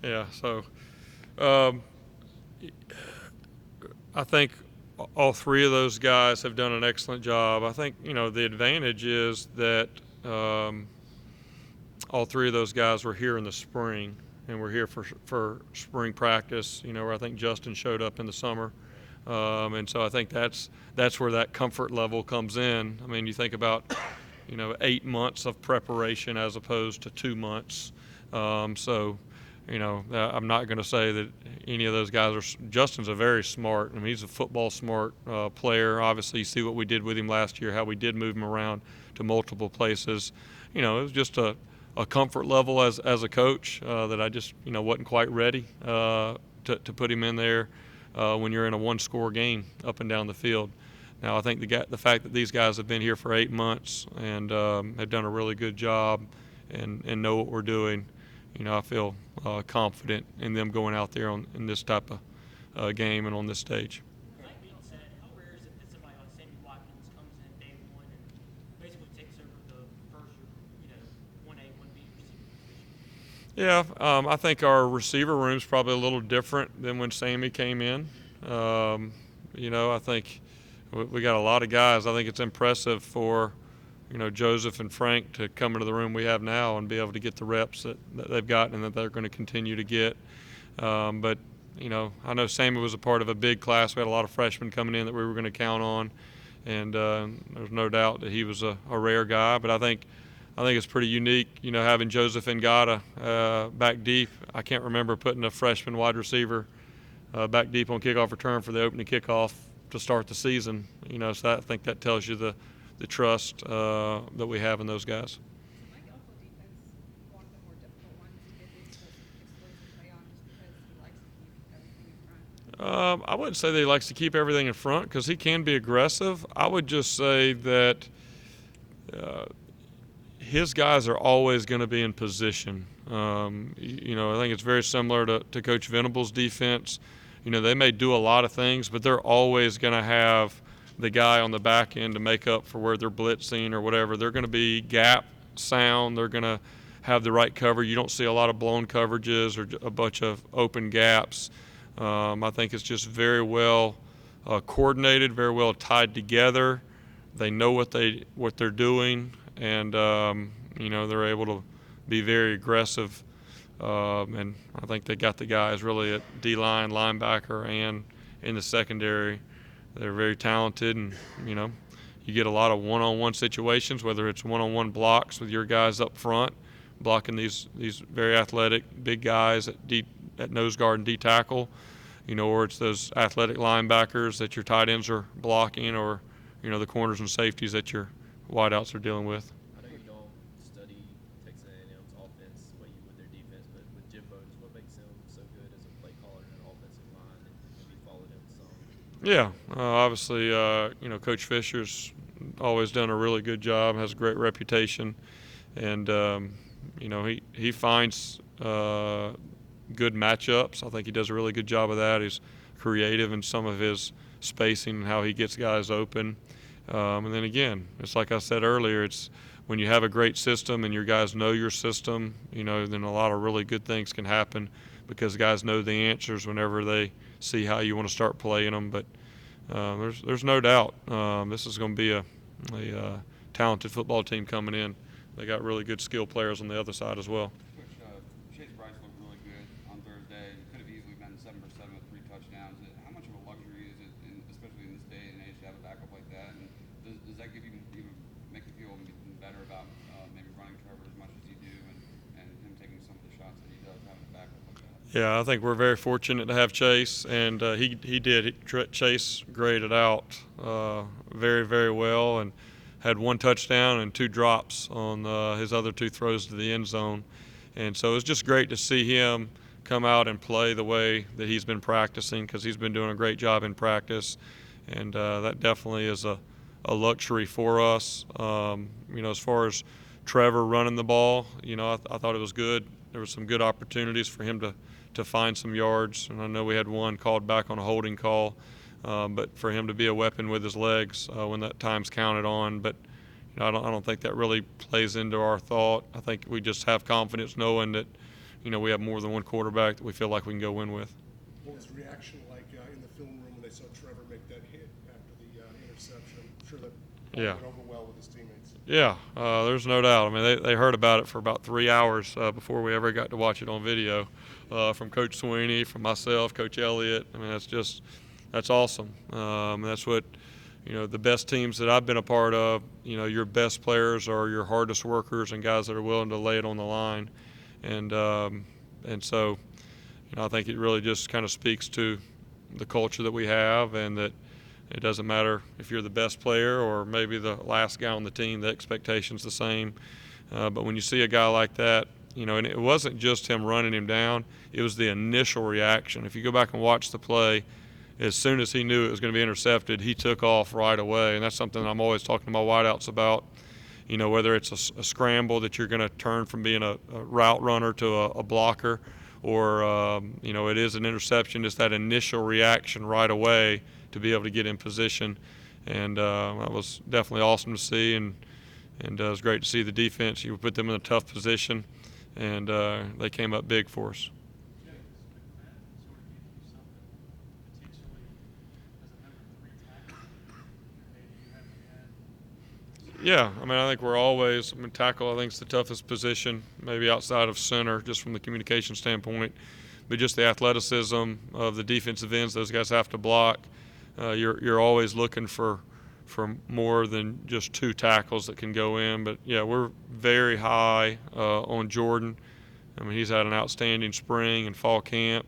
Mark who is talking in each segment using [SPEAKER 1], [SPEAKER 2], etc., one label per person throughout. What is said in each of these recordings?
[SPEAKER 1] Yeah. So um, I think all three of those guys have done an excellent job. I think the advantage is that um, all three of those guys were here in the spring, and we're here for spring practice. Where I think Justin showed up in the summer, and so I think that's where that comfort level comes in. I mean, you think about 8 months of preparation as opposed to 2 months. So, I'm not going to say that any of those guys are. Justin's a very smart. I mean, he's a football smart player. Obviously, you see what we did with him last year, how we did move him around to multiple places. It was just a comfort level as a coach that I just wasn't quite ready to put him in there when you're in a one-score game up and down the field. Now I think the fact that these guys have been here for 8 months and have done a really good job and know what we're doing, I feel confident in them going out there in this type of game and on this stage.
[SPEAKER 2] That being said, how rare is it that somebody like Sammy Watkins comes in day one and basically takes over the first, 1A, 1B receiver position?
[SPEAKER 1] Yeah, I think our receiver room's probably a little different than when Sammy came in. I think we got a lot of guys. I think it's impressive for Joseph and Frank to come into the room we have now and be able to get the reps that they've gotten and that they're going to continue to get. But I know Sammy was a part of a big class. We had a lot of freshmen coming in that we were going to count on, and there's no doubt that he was a rare guy. But I think it's pretty unique, having Joseph Ngata back deep. I can't remember putting a freshman wide receiver back deep on kickoff return for the opening kickoff to start the season. So I think that tells you the trust that we have in those guys.
[SPEAKER 3] So Mike Elko defense, one of the more difficult ones to get explosive play on just because he likes to keep everything in front?
[SPEAKER 1] I wouldn't say that he likes to keep everything in front because he can be aggressive. I would just say that his guys are always going to be in position. I think it's very similar to Coach Venable's defense. They may do a lot of things, but they're always going to have the guy on the back end to make up for where they're blitzing or whatever. They're going to be gap sound. They're going to have the right cover. You don't see a lot of blown coverages or a bunch of open gaps. I think it's just very well coordinated, very well tied together. They know what they're doing, and they're able to be very aggressive. And I think they got the guys really at D-line, linebacker, and in the secondary. They're very talented, and you get a lot of one-on-one situations, whether it's one-on-one blocks with your guys up front, blocking these very athletic big guys at nose guard and D tackle, or it's those athletic linebackers that your tight ends are blocking, or the corners and safeties that your wideouts are dealing with.
[SPEAKER 4] I know you don't study Texas A&M's offense the way you would their defense, but with Jim Bowden, what makes him so good as a play caller and an offensive line, and maybe followed him some?
[SPEAKER 1] Yeah, obviously, Coach Fisher's always done a really good job, has a great reputation, and he finds good matchups. I think he does a really good job of that. He's creative in some of his spacing and how he gets guys open. And then again, it's like I said earlier, it's when you have a great system and your guys know your system, then a lot of really good things can happen because guys know the answers whenever they see how you want to start playing them. But there's no doubt this is going to be a talented football team coming in. They got really good skill players on the other side as well.
[SPEAKER 5] Coach, Chase Bryce looked really good on Thursday. It could have easily been 7 for 7 with 3 touchdowns. How much of a luxury is it, especially in this day and age, to have a backup like that? And does that give you make you feel better about maybe running Trevor as much as you do and him taking some of the shots that he does, having a backup like that?
[SPEAKER 1] Yeah, I think we're very fortunate to have Chase, and he did. Chase graded out very, very well and had 1 touchdown and 2 drops on his other 2 throws to the end zone. And so it was just great to see him come out and play the way that he's been practicing because he's been doing a great job in practice. And that definitely is a luxury for us. As far as Trevor running the ball, I thought it was good. There were some good opportunities for him to find some yards. And I know we had 1 called back on a holding call. But for him to be a weapon with his legs when that time's counted on. But I don't think that really plays into our thought. I think we just have confidence knowing that we have more than one quarterback that we feel like we can go win with.
[SPEAKER 6] What was the reaction like in the film room when they saw Trevor make that hit after the interception? I'm sure that
[SPEAKER 1] Yeah.
[SPEAKER 6] went over well with his teammates.
[SPEAKER 1] Yeah, there's no doubt. I mean, they heard about it for about 3 hours before we ever got to watch it on video, from Coach Sweeney, from myself, Coach Elliott. I mean, that's awesome. That's what, the best teams that I've been a part of, your best players are your hardest workers and guys that are willing to lay it on the line. And so, I think it really just kind of speaks to the culture that we have, and that it doesn't matter if you're the best player or maybe the last guy on the team, the expectation's the same. But when you see a guy like that, and it wasn't just him running him down, it was the initial reaction. If you go back and watch the play, as soon as he knew it was going to be intercepted, he took off right away. And that's something I'm always talking to my wideouts about, whether it's a scramble that you're going to turn from being a route runner to a blocker, or, it is an interception. It's that initial reaction right away to be able to get in position. And that was definitely awesome to see. And it was great to see the defense. You put them in a tough position, and they came up big for us. Yeah, I mean, I think we're always, tackle, I think, is the toughest position, maybe outside of center, just from the communication standpoint. But just the athleticism of the defensive ends, those guys have to block. You're always looking for more than just 2 tackles that can go in. But, yeah, we're very high on Jordan. I mean, he's had an outstanding spring and fall camp,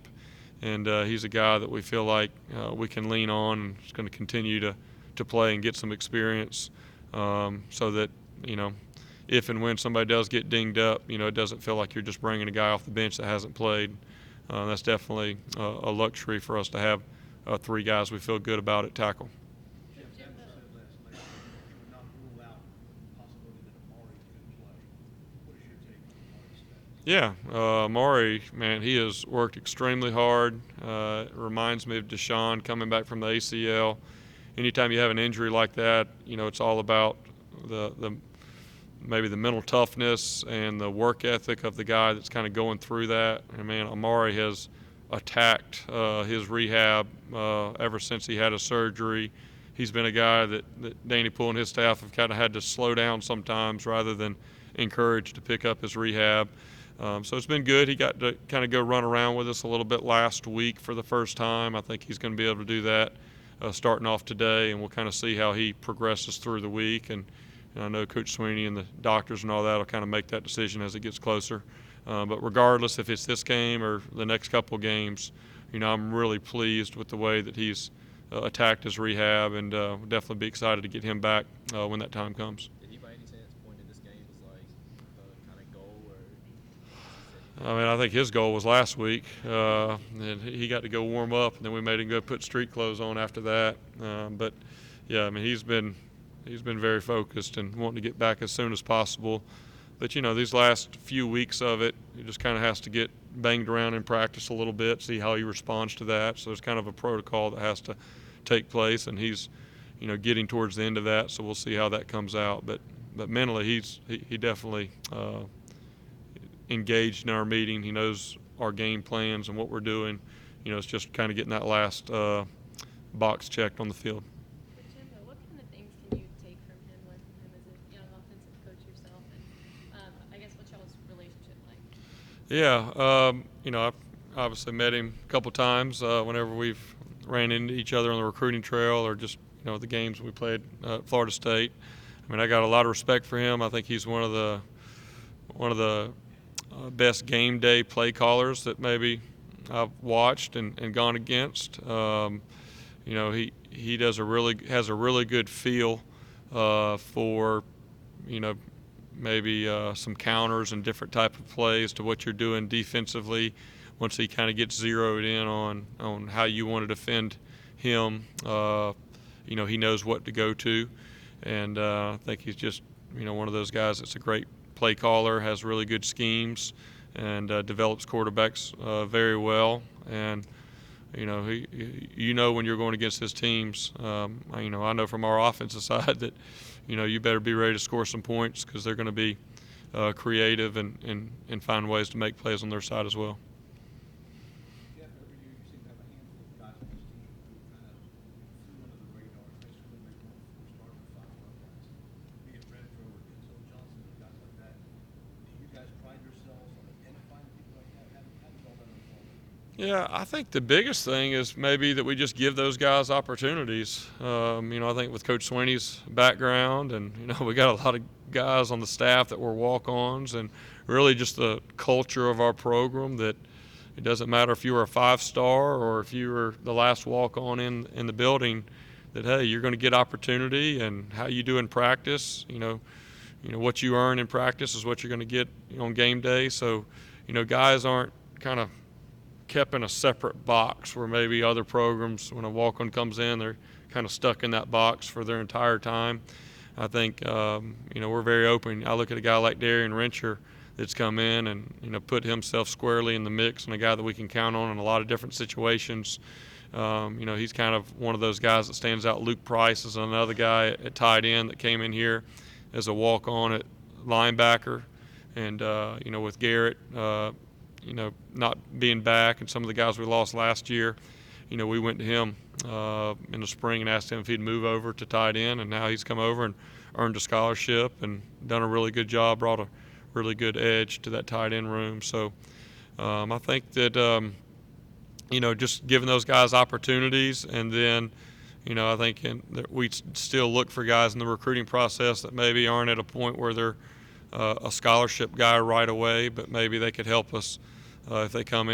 [SPEAKER 1] and he's a guy that we feel like we can lean on, and is going to continue to play and get some experience. So that, if and when somebody does get dinged up, it doesn't feel like you're just bringing a guy off the bench that hasn't played. That's definitely a luxury for us to have 3 guys we feel good about at tackle. Yeah, Amari, man, he has worked extremely hard. It reminds me of Deshaun coming back from the ACL. Anytime you have an injury like that, it's all about the maybe the mental toughness and the work ethic of the guy that's kind of going through that. And man, Amari has attacked his rehab ever since he had a surgery. He's been a guy that Danny Poole and his staff have kind of had to slow down sometimes rather than encourage to pick up his rehab. So it's been good. He got to kind of go run around with us a little bit last week for the first time. I think he's going to be able to do that starting off today, and we'll kind of see how he progresses through the week. And I know Coach Sweeney and the doctors and all that will kind of make that decision as it gets closer. But regardless if it's this game or the next couple games, I'm really pleased with the way that he's attacked his rehab, and we'll definitely be excited to get him back when that time comes.
[SPEAKER 4] Did he by any chance point in this game as like a kind of goal, or?
[SPEAKER 1] I mean, I think his goal was last week, and he got to go warm up, and then we made him go put street clothes on after that. But yeah, I mean, he's been very focused and wanting to get back as soon as possible. But these last few weeks of it, he just kind of has to get banged around in practice a little bit, see how he responds to that. So there's kind of a protocol that has to take place, and he's getting towards the end of that. So we'll see how that comes out. But mentally, he definitely engaged in our meeting. He knows our game plans and what we're doing. It's just kind of getting that last box checked on the field.
[SPEAKER 7] Jimbo, what kind of things can you take from him, learn from him as a young offensive coach yourself, and I guess what's y'all's relationship like?
[SPEAKER 1] Yeah, I've obviously met him a couple times whenever we've ran into each other on the recruiting trail, or just the games we played at Florida State. I mean, I got a lot of respect for him. I think he's one of the best game day play callers that maybe I've watched and gone against. He has a really good feel for maybe some counters and different type of plays to what you're doing defensively. Once he kind of gets zeroed in on how you want to defend him, he knows what to go to, and I think he's just one of those guys that's a great play caller, has really good schemes, and develops quarterbacks very well. And when you're going against his teams, I know from our offensive side that you better be ready to score some points, because they're going to be creative and find ways to make plays on their side as well.
[SPEAKER 8] Jeff, every year you seem to have a handful of guys on this team who kind of flew under the radar, especially when they were four-star or five-star guys. Be it Renfro or Denzel Johnson or guys like that. Do you guys pride yourselves on identifying people like that? How does all that unfold?
[SPEAKER 1] Yeah, I think the biggest thing is maybe that we just give those guys opportunities. I think with Coach Sweeney's background, and we got a lot of guys on the staff that were walk-ons, and really just the culture of our program that it doesn't matter if you were a five-star or if you were the last walk-on in the building. That hey, you're going to get opportunity, and how you do in practice. What you earn in practice is what you're going to get on game day. So, guys aren't kind of kept in a separate box where maybe other programs, when a walk-on comes in, they're kind of stuck in that box for their entire time. I think we're very open. I look at a guy like Darian Rencher that's come in and put himself squarely in the mix, and a guy that we can count on in a lot of different situations. He's kind of one of those guys that stands out. Luke Price is another guy at tight end that came in here as a walk-on at linebacker, and with Garrett not being back and some of the guys we lost last year, we went to him in the spring and asked him if he'd move over to tight end, and now he's come over and earned a scholarship and done a really good job, brought a really good edge to that tight end room. So I think that, just giving those guys opportunities, and then, I think that we still look for guys in the recruiting process that maybe aren't at a point where they're a scholarship guy right away, but maybe they could help us if they come in